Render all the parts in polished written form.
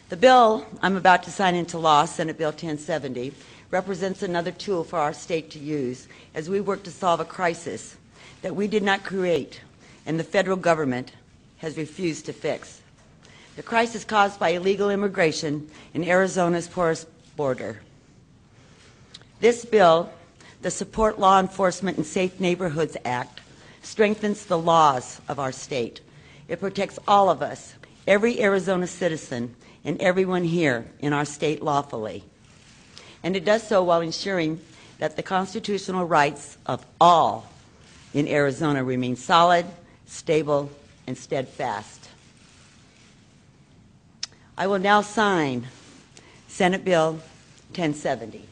The bill I'm about to sign into law, Senate Bill 1070, represents another tool for our state to use as we work to solve a crisis that we did not create and the federal government has refused to fix. The crisis caused by illegal immigration in Arizona's porous border. This bill, the Support Law Enforcement and Safe Neighborhoods Act, strengthens the laws of our state. It protects all of us, every Arizona citizen, and everyone here in our state lawfully. And it does so while ensuring that the constitutional rights of all in Arizona remain solid, stable, and steadfast. I will now sign Senate Bill 1070.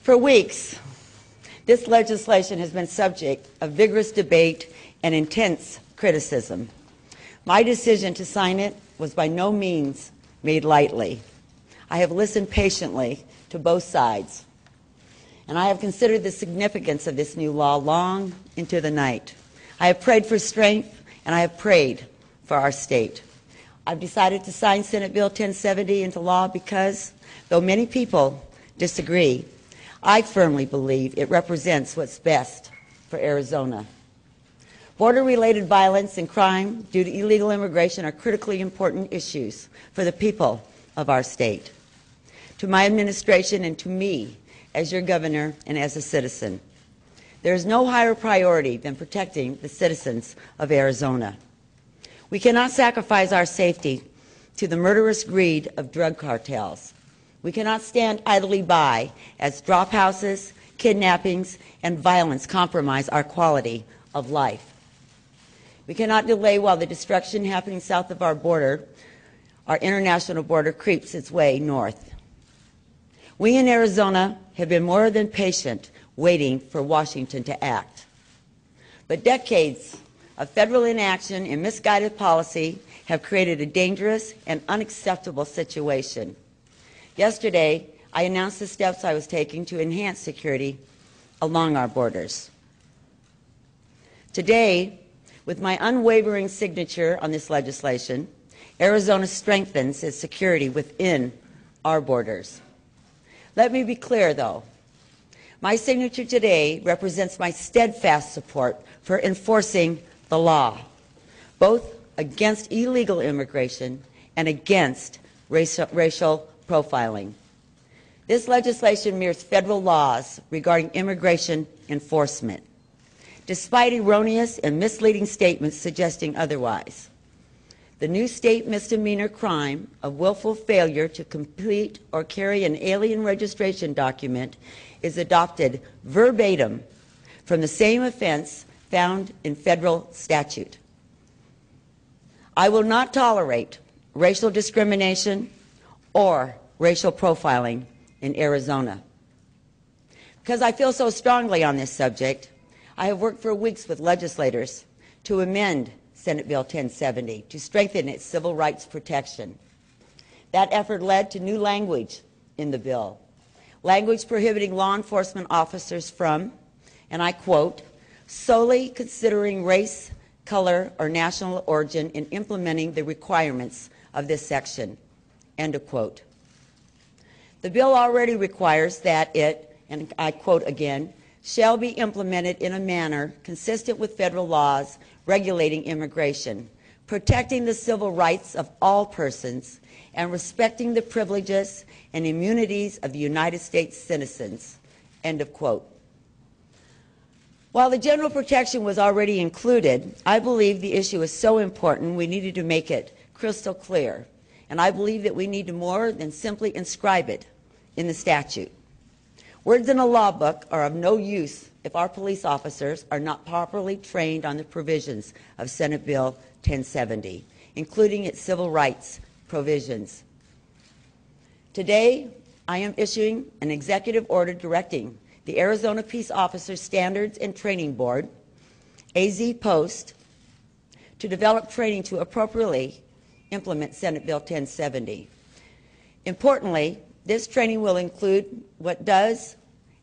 For weeks, this legislation has been subject of vigorous debate and intense criticism. My decision to sign it was by no means made lightly. I have listened patiently to both sides, and I have considered the significance of this new law long into the night. I have prayed for strength, and I have prayed for our state. I've decided to sign Senate Bill 1070 into law because, though many people disagree, I firmly believe it represents what's best for Arizona. Border-related violence and crime due to illegal immigration are critically important issues for the people of our state. To my administration and to me as your governor and as a citizen, there is no higher priority than protecting the citizens of Arizona. We cannot sacrifice our safety to the murderous greed of drug cartels. We cannot stand idly by as drop houses, kidnappings, and violence compromise our quality of life. We cannot delay while the destruction happening south of our border, our international border, creeps its way north. We in Arizona have been more than patient waiting for Washington to act. But decades of federal inaction and misguided policy have created a dangerous and unacceptable situation. Yesterday, I announced the steps I was taking to enhance security along our borders. Today, with my unwavering signature on this legislation, Arizona strengthens its security within our borders. Let me be clear, though. My signature today represents my steadfast support for enforcing the law, both against illegal immigration and against racial profiling. This legislation mirrors federal laws regarding immigration enforcement, despite erroneous and misleading statements suggesting otherwise. The new state misdemeanor crime of willful failure to complete or carry an alien registration document is adopted verbatim from the same offense found in federal statute. I will not tolerate racial discrimination or racial profiling in Arizona. Because I feel so strongly on this subject, I have worked for weeks with legislators to amend Senate Bill 1070 to strengthen its civil rights protection. That effort led to new language in the bill, language prohibiting law enforcement officers from, and I quote, solely considering race, color, or national origin in implementing the requirements of this section, end of quote. The bill already requires that it, and I quote again, shall be implemented in a manner consistent with federal laws regulating immigration, protecting the civil rights of all persons, and respecting the privileges and immunities of the United States citizens." End of quote. While the general protection was already included, I believe the issue is so important we needed to make it crystal clear, and I believe that we need to more than simply inscribe it in the statute. Words in a law book are of no use if our police officers are not properly trained on the provisions of Senate Bill 1070, including its civil rights provisions. Today, I am issuing an executive order directing the Arizona Peace Officers Standards and Training Board, AZ Post, to develop training to appropriately implement Senate Bill 1070. Importantly, this training will include what does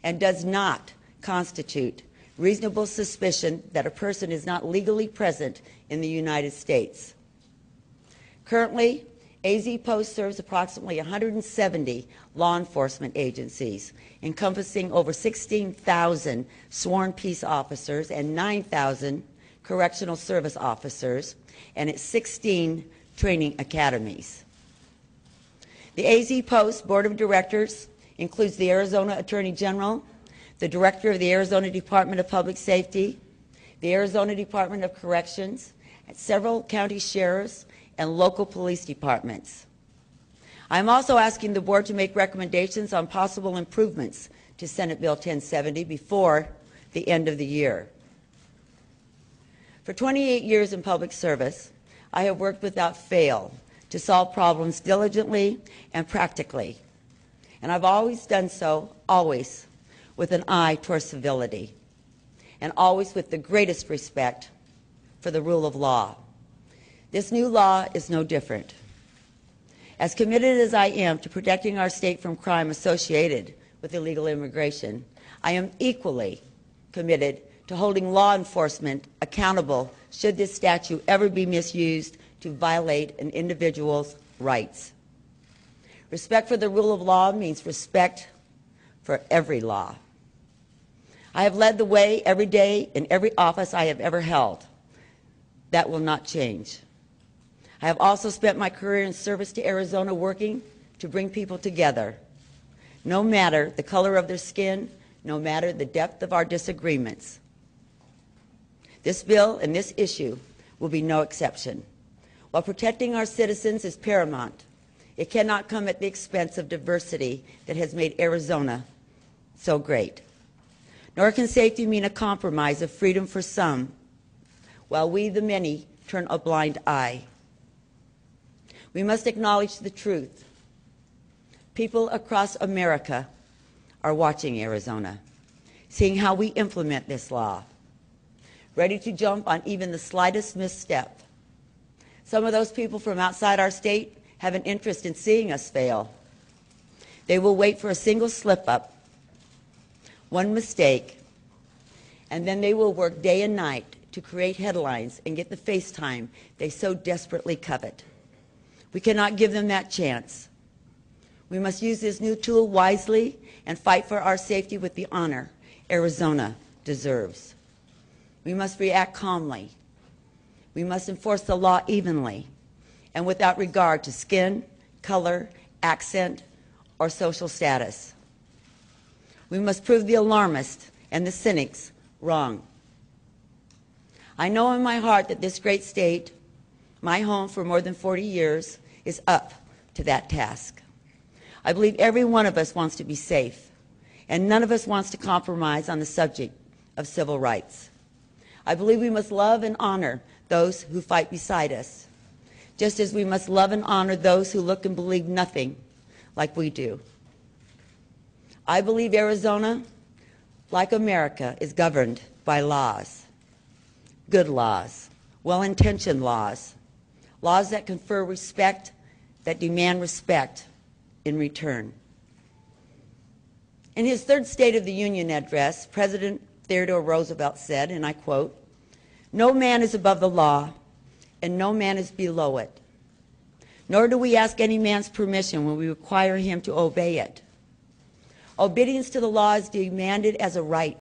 and does not constitute reasonable suspicion that a person is not legally present in the United States. Currently, AZ Post serves approximately 170 law enforcement agencies, encompassing over 16,000 sworn peace officers and 9,000 correctional service officers, and its 16 training academies. The AZ Post Board of Directors includes the Arizona Attorney General, the Director of the Arizona Department of Public Safety, the Arizona Department of Corrections, and several county sheriffs and local police departments. I am also asking the board to make recommendations on possible improvements to Senate Bill 1070 before the end of the year. For 28 years in public service, I have worked without fail to solve problems diligently and practically, and I've always done so, always with an eye toward civility, and always with the greatest respect for the rule of law. This new law is no different. As committed as I am to protecting our state from crime associated with illegal immigration, I am equally committed to holding law enforcement accountable should this statute ever be misused to violate an individual's rights. Respect for the rule of law means respect for every law. I have led the way every day in every office I have ever held. That will not change. I have also spent my career in service to Arizona working to bring people together, no matter the color of their skin, no matter the depth of our disagreements. This bill and this issue will be no exception. While protecting our citizens is paramount, it cannot come at the expense of diversity that has made Arizona so great. Nor can safety mean a compromise of freedom for some, while we, the many, turn a blind eye. We must acknowledge the truth. People across America are watching Arizona, seeing how we implement this law, ready to jump on even the slightest misstep. Some of those people from outside our state have an interest in seeing us fail. They will wait for a single slip-up, one mistake, and then they will work day and night to create headlines and get the face time they so desperately covet. We cannot give them that chance. We must use this new tool wisely and fight for our safety with the honor Arizona deserves. We must react calmly. We must enforce the law evenly and without regard to skin, color, accent, or social status. We must prove the alarmists and the cynics wrong. I know in my heart that this great state, my home for more than 40 years, is up to that task. I believe every one of us wants to be safe, and none of us wants to compromise on the subject of civil rights. I believe we must love and honor those who fight beside us, just as we must love and honor those who look and believe nothing like we do. I believe Arizona, like America, is governed by laws, good laws, well-intentioned laws, laws that confer respect, that demand respect in return. In his third State of the Union address, President Theodore Roosevelt said, and I quote, "No man is above the law, and no man is below it. Nor do we ask any man's permission when we require him to obey it. Obedience to the law is demanded as a right.